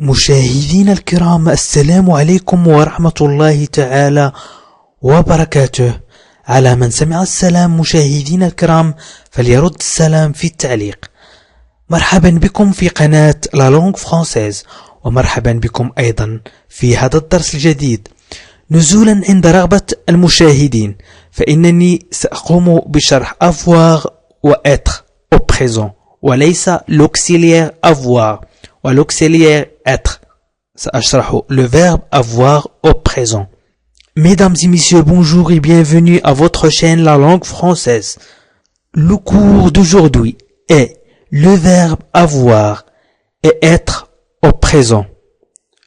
مشاهدينا الكرام، السلام عليكم ورحمة الله تعالى وبركاته. على من سمع السلام مشاهدينا الكرام فليرد السلام في التعليق. مرحبا بكم في قناة لا لونغ فرانسيز، ومرحبا بكم أيضا في هذا الدرس الجديد. نزولا عند رغبة المشاهدين فإنني سأقوم بشرح avoir و être au présent، وليس l'auxiliaire avoir والauxiliaire être. سأشرح le verbe avoir au présent. Mesdames et messieurs, bonjour et bienvenue à votre chaîne La Langue Française. Le cours d'aujourd'hui est le verbe avoir et être au présent.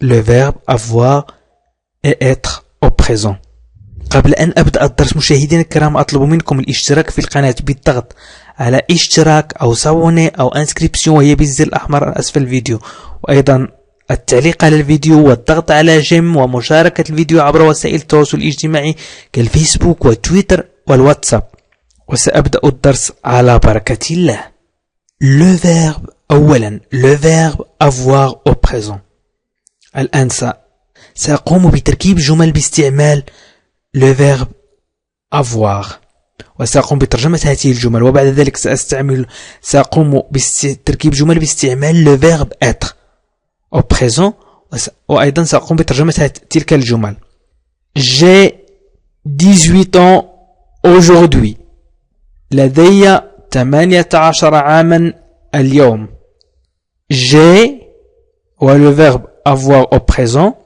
Le verbe avoir et être au présent. قبل أن أبدأ الدرس مشاهدينا الكرام، أطلب منكم الاشتراك في القناة بالضغط على اشتراك أو سابوني أو انسكريبسيون، وهي بالزر الأحمر أسفل الفيديو، وأيضا التعليق على الفيديو والضغط على جيم ومشاركة الفيديو عبر وسائل التواصل الاجتماعي كالفيسبوك وتويتر والواتساب. وسأبدأ الدرس على بركة الله. Le verbe أولا le verbe avoir au présent. الآن سأقوم بتركيب جمل باستعمال le verbe avoir، وسأقوم بترجمة هذه الجمل، وبعد ذلك سأقوم بتركيب جمل باستعمال le verbe être au présent، وأيضا سأقوم بترجمة تلك الجمل. J'ai 18 ans aujourd'hui. لدي 18 عاما اليوم. J'ai و le verbe avoir au présent.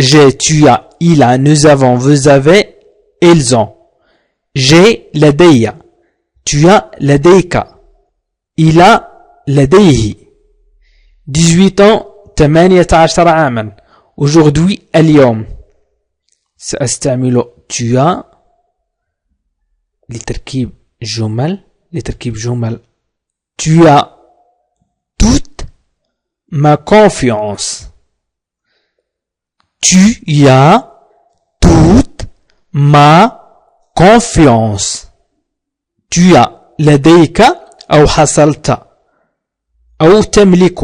J'ai, tu as, il a, nous avons, vous avez, ils ont. J'ai لدي. Tu as لديك. Il a لديه. 18 ans 18 عاما. Aujourd'hui اليوم. سأستعمل tu as لتركيب جمل. Tu as toute ma confiance. Tu as toute ma confiance. Tu as لديك أو حصلت أو تملك.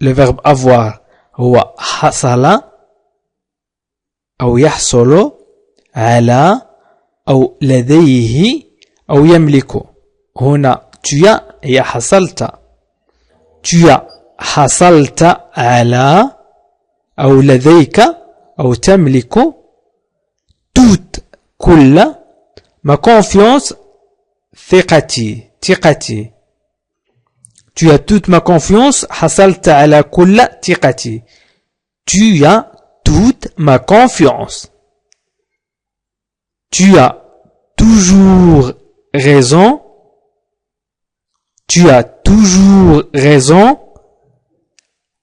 Le verbe avoir هو حصل أو يحصل على أو لديه أو يملك. هنا tu as هي حصلت. Tu as حصلت على أو لديك أو تملك. toute كل. ma confiance ثقتي. Tu as toute ma confiance. حصلت على كل ثقتي. Tu as toute ma confiance. Tu as toujours raison. Tu as toujours raison.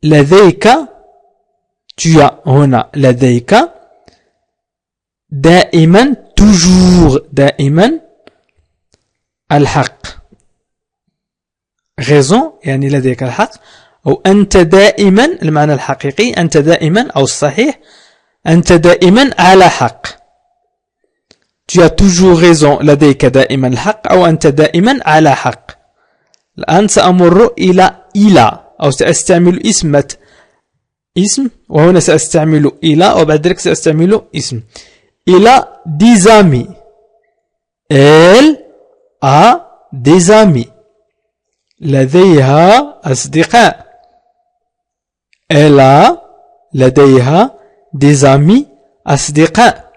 لديك. Tu as هنا لديك. دائما toujours دائما الحق. raison يعني لديك الحق، أو أنت دائما المعنى الحقيقي، أنت دائما أو الصحيح، أنت دائما على حق. Tu as toujours raison لديك دائما الحق، أو أنت دائما على حق. الآن سأمر إلى أو سأستعمل اسم، وهنا سأستعمل إلى، وبعد ذلك سأستعمل اسم. إلى des amis. Elle a des amis. لديها أصدقاء. Elle a لديها des amis أصدقاء،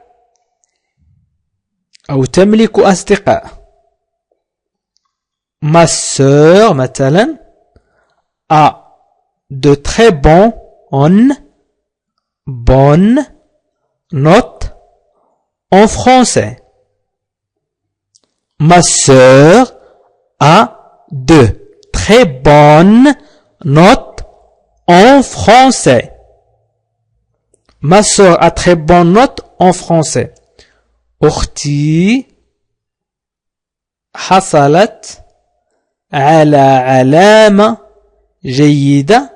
أو تملك أصدقاء. Ma sœur مثلا a de très bonnes notes en français. Ma sœur a de très bonnes notes en français. Ma sœur a très bonnes notes en français. أختي حصلت على علامة جيدة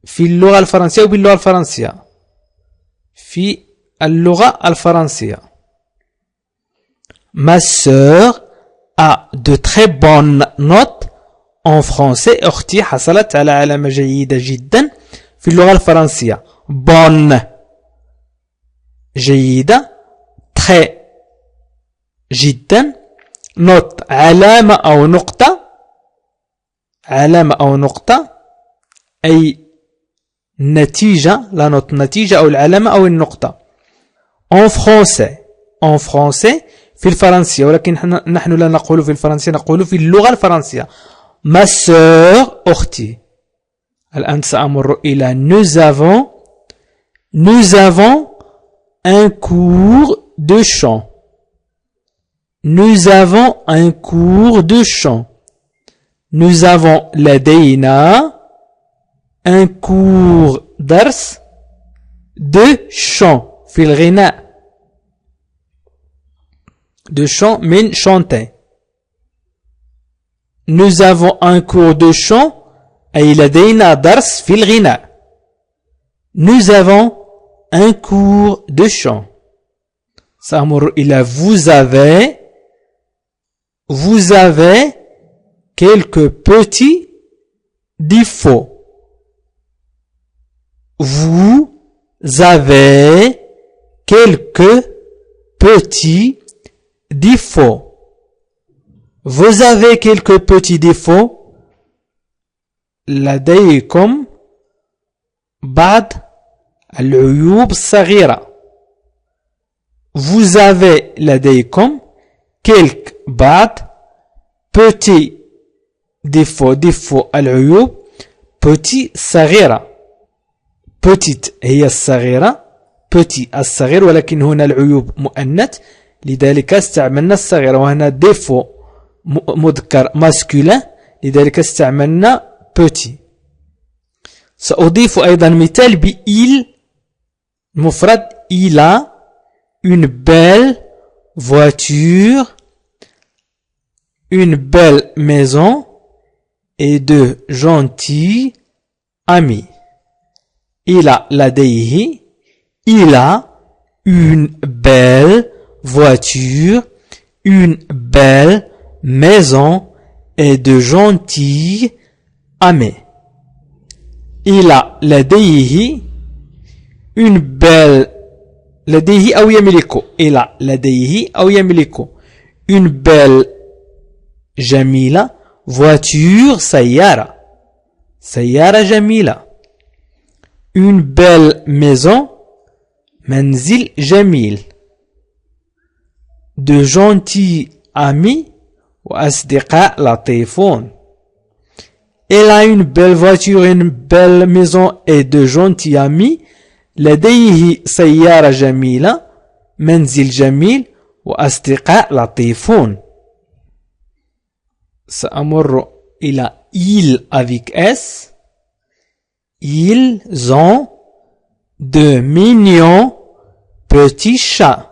في اللغة الفرنسية وباللغة الفرنسية. في اللغة الفرنسية. Ma sœur a de très bonnes notes En français, أختي حصلت على علامة جيدة جدا في اللغة الفرنسية. Bonne. جيدة. Très. جدا. Note. علامة أو نقطة. علامة أو نقطة. أي نتيجة. لا نوت نتيجة أو العلامة أو النقطة. En français. En français في الفرنسية، ولكن نحن لا نقول في الفرنسية، نقول في اللغة الفرنسية. Ma sœur أختي. الآن سأمر إلى nous avons un cours de chant. Nous avons un cours de chant. Nous avons لدينا un cours درس de chant في الغناء. De chant من chanter. Nous avons un cours de chant أي لدينا درس في الغناء. Nous avons un cours de chant. سأمر إلى vous avez quelques petits défauts. Vous avez quelques petits défauts. Vous avez quelques petits défauts. لديكم بعض العيوب الصغيرة. Vous avez لديكم quelques بعض petits défauts العيوب petit صغيرة. petite هي الصغيرة. petit الصغير، ولكن هنا العيوب مؤنث لذلك استعملنا الصغيرة، وهنا défaut مذكر masculin لذلك استعملنا petit. سأضيف أيضا مثال بإل مفرد. il a une belle voiture, une belle maison et de gentils amis. il a une belle voiture, une belle maison et de gentils amis. il a لديه une belle لديه أو يملك. il a لديه أو يملك une belle جميلة voiture سيارة جميلة. une belle maison منزل جميل. de gentils amis وأصدقاء لطيفون. elle a une belle voiture, une belle maison et de gentils amis. لديه سيارة جميلة، منزل جميل وأصدقاء لطيفون. سأمر إلى ils avec S. ils ont de mignons petits chats.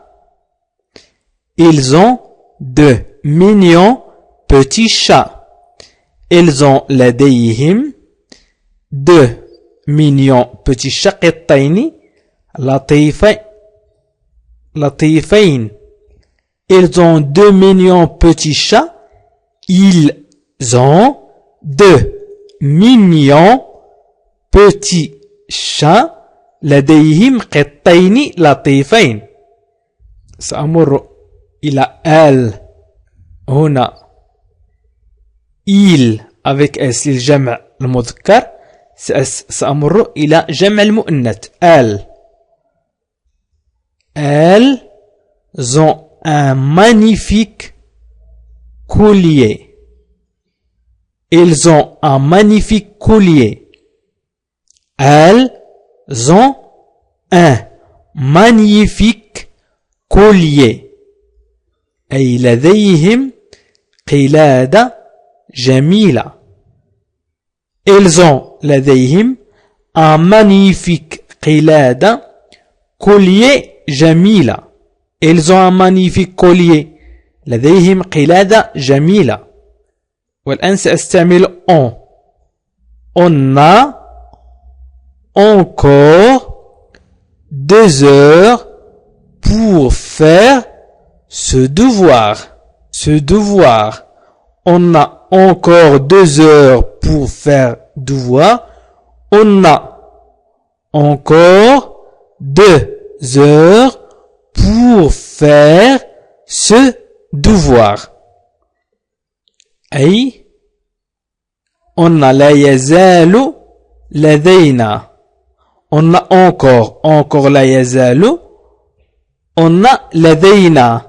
ils ont de mignons petits chats. ils ont لديهم de mignons petits chats قطين لطيفين. ils ont de mignons petits chats. ils ont de mignons petits chats لديهم قطين لطيفين. سأمر إلى elle. هنا il avec S الجمع المذكر. سأمر إلى جمع المؤنث elles. elles ont un magnifique collier. ils ont un magnifique collier. elles ont un magnifique collier. أي لديهم قلادة جميلة. ils ont لديهم un magnifique قلادة collier جميلة. ils ont un magnifique collier. لديهم قلادة جميلة. والآن سأستعمل on a encore 2 heures pour faire ce devoir. on a encore 2 heures pour faire devoir. On a encore 2 heures pour faire ce devoir. أي on a لا يزال لدينا. On a encore لا يزال. On a لدينا.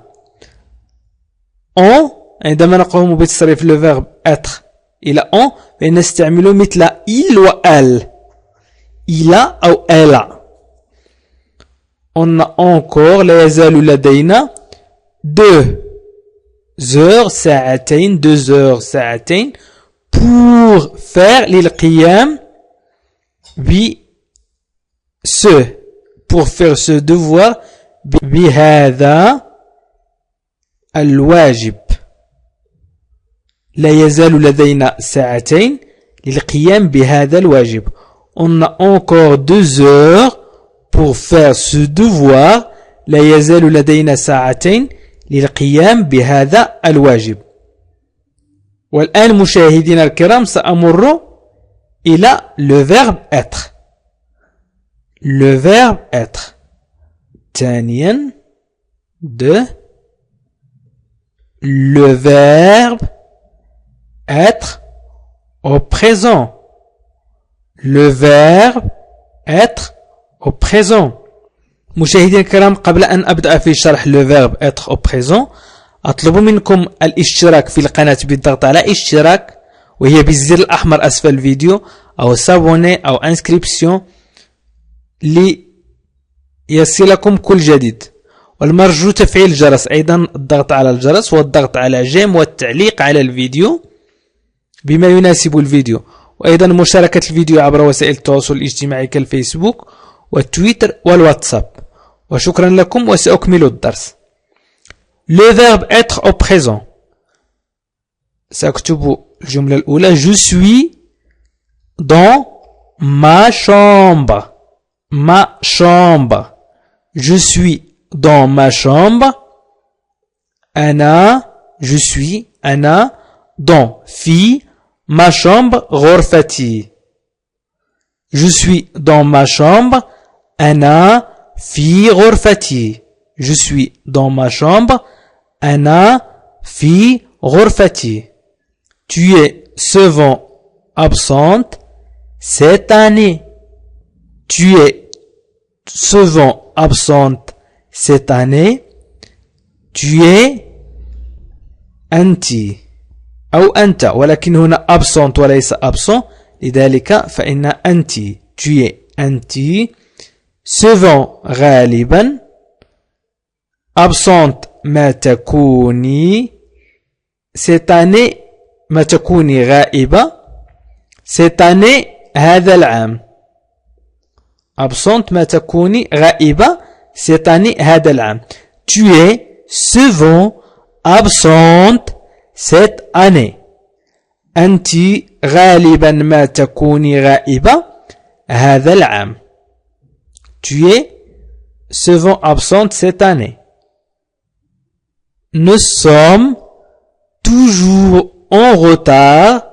On عندما نقوم بتصريف le verbe être إلى on فنستعمل مثل il و elle. Il a أو elle a. On a encore لا يزال لدينا 2 heures ساعتين 2 heures ساعتين pour faire للقيام pour faire ce devoir بهذا الواجب. لا يزال لدينا ساعتين للقيام بهذا الواجب. On a encore 2 heures pour faire ce devoir. لا يزال لدينا ساعتين للقيام بهذا الواجب. والآن مشاهدينا الكرام سأمر إلى le verbe être. Le verbe être. ثانيا le verbe être au présent. Le verbe être au présent. مشاهدينا الكرام قبل أن أبدأ في شرح le verbe être au présent أطلب منكم الاشتراك في القناة بالضغط على اشتراك وهي بالزر الأحمر أسفل الفيديو أو سابوني أو انسكريبسيون ليصلكم كل جديد. والمرجو تفعيل الجرس أيضا الضغط على الجرس والضغط على جيم والتعليق على الفيديو بما يناسب الفيديو. وأيضا مشاركة الفيديو عبر وسائل التواصل الاجتماعي كالفيسبوك والتويتر والواتساب. وشكرا لكم وسأكمل الدرس. Le verbe être au présent. سأكتب الجملة الأولى je suis dans ma chambre. Ma chambre. Je suis dans ma chambre. Je suis dans في ma chambre غرفتي. Je suis dans ma chambre. أنا في غرفتي. Je suis dans ma chambre. أنا في غرفتي. Tu es souvent absente cette année. Tu es souvent absente cette année. Tu es أنت أو أنت ولكن هنا absent وليس absent لذلك فإن أنت. Tu es أنت. souvent غالبا. absente ما تكوني. cette année ما تكوني غائبة. cette année هذا العام. absente ما تكوني غائبة cette année هذا العام. tu es souvent absente cette année. أنت غالبا ما تكوني غائبة هذا العام. tu es souvent absente cette année. Nous sommes toujours en retard.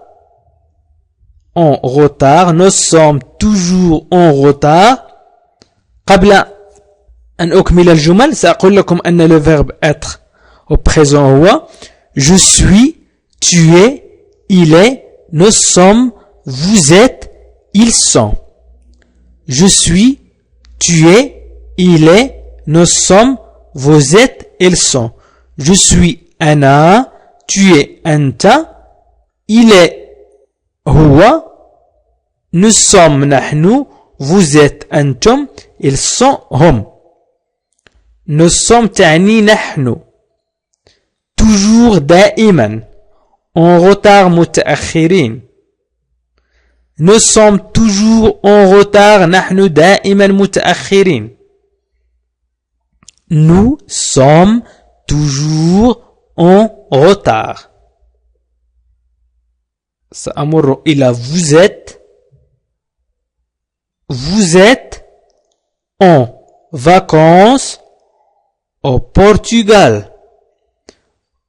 Nous sommes toujours en retard. قبل أن أكمل الجمل سأقول لكم أن le verbe être au présent هو je suis, tu es, il est, nous sommes, vous êtes, ils sont. Je suis, tu es, il est, nous sommes, vous êtes, ils sont. Je suis أنا, tu es أنت, il est هو, nous sommes نحن, vous êtes أنتم, ils sont هم. Nous sommes تعني نحن. toujours دائما. en retard متأخرين. Nous sommes toujours en retard. نحن دائما متأخرين. Nous sommes toujours en retard. سأمر إلى vous êtes. Vous êtes en vacances au Portugal.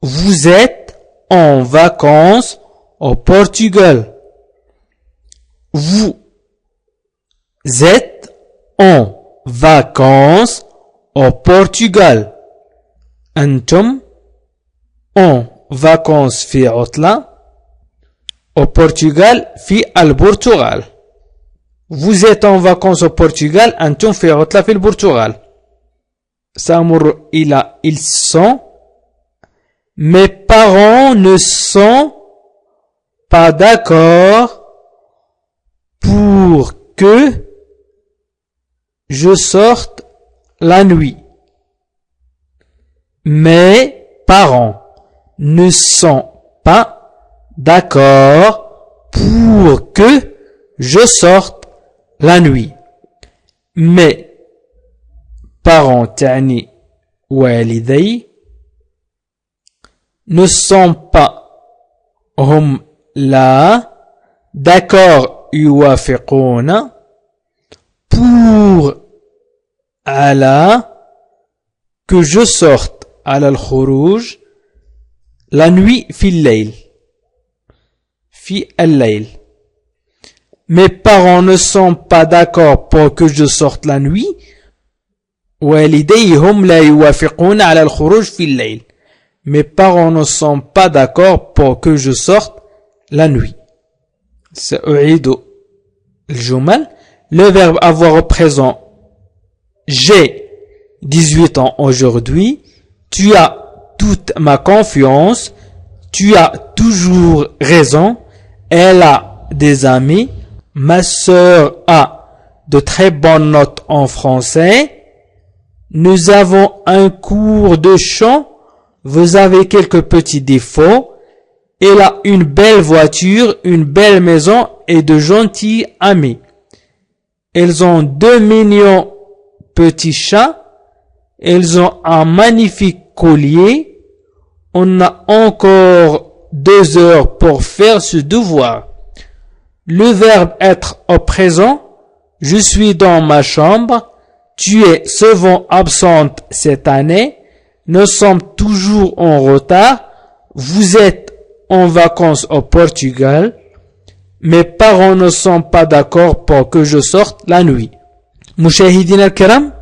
Vous êtes en vacances au Portugal. Vous êtes en vacances au Portugal. أنتم en vacances في عطلة au Portugal في البرتغال. Vous êtes en vacances au Portugal. أنتم في عطلة في البرتغال. سأمر إلى ils sont. Mes parents ne sont pas d'accord pour que je sorte la nuit. Mes parents ne sont pas d'accord pour que je sorte la nuit. Mes parents تعني والدي ne sont pas هم لا d'accord يوافقون pour على que je sorte على الخروج la nuit في الليل في الليل. Mes parents ne sont pas d'accord pour que je sorte la nuit. والدي هم لا يوافقون على الخروج في الليل. Mes parents ne sont pas d'accord pour que je sorte la nuit. سأعيد الجمل. Le verbe avoir au présent. J'ai 18 ans aujourd'hui. Tu as toute ma confiance. Tu as toujours raison. Elle a des amis. Ma sœur a de très bonnes notes en français. Nous avons un cours de chant. Vous avez quelques petits défauts. Elle a une belle voiture, une belle maison et de gentils amis. Elles ont 2 mignons petits chats. Elles ont un magnifique collier. On a encore 2 heures pour faire ce devoir. Le verbe être au présent. Je suis dans ma chambre. Tu es souvent absente cette année. Nous sommes toujours en retard. Vous êtes en vacances au Portugal. Mes parents ne sont pas d'accord pour que je sorte la nuit. مشاهدينا الكرام،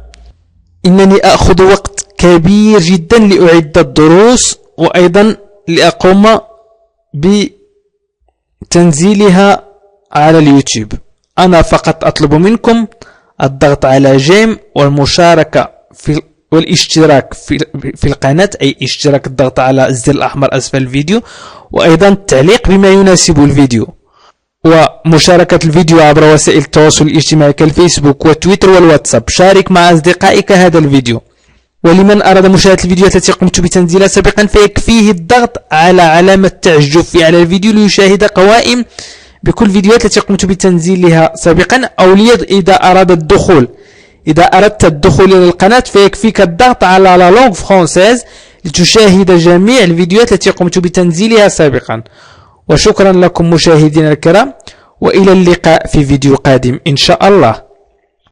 إنني أخذ وقت كبير جدا لأعد الدروس وأيضا لأقوم بتنزيلها على اليوتيوب. أنا فقط أطلب منكم الضغط على جيم والمشاركة والاشتراك في القناة، أي اشتراك، الضغط على الزر الأحمر أسفل الفيديو، وأيضا التعليق بما يناسب الفيديو، ومشاركة الفيديو عبر وسائل التواصل الاجتماعي كالفيسبوك والتويتر والواتساب. شارك مع أصدقائك هذا الفيديو. ولمن أراد مشاهدة الفيديوهات التي قمت بتنزيلها سابقا فيكفيه الضغط على علامة تعجب في أعلى الفيديو ليشاهد قوائم بكل الفيديوهات التي قمت بتنزيلها سابقا، أو إذا أردت الدخول إلى القناة فيكفيك الضغط على لا لونغ فرانسيز لتشاهد جميع الفيديوهات التي قمت بتنزيلها سابقا. وشكرا لكم مشاهدينا الكرام، وإلى اللقاء في فيديو قادم إن شاء الله.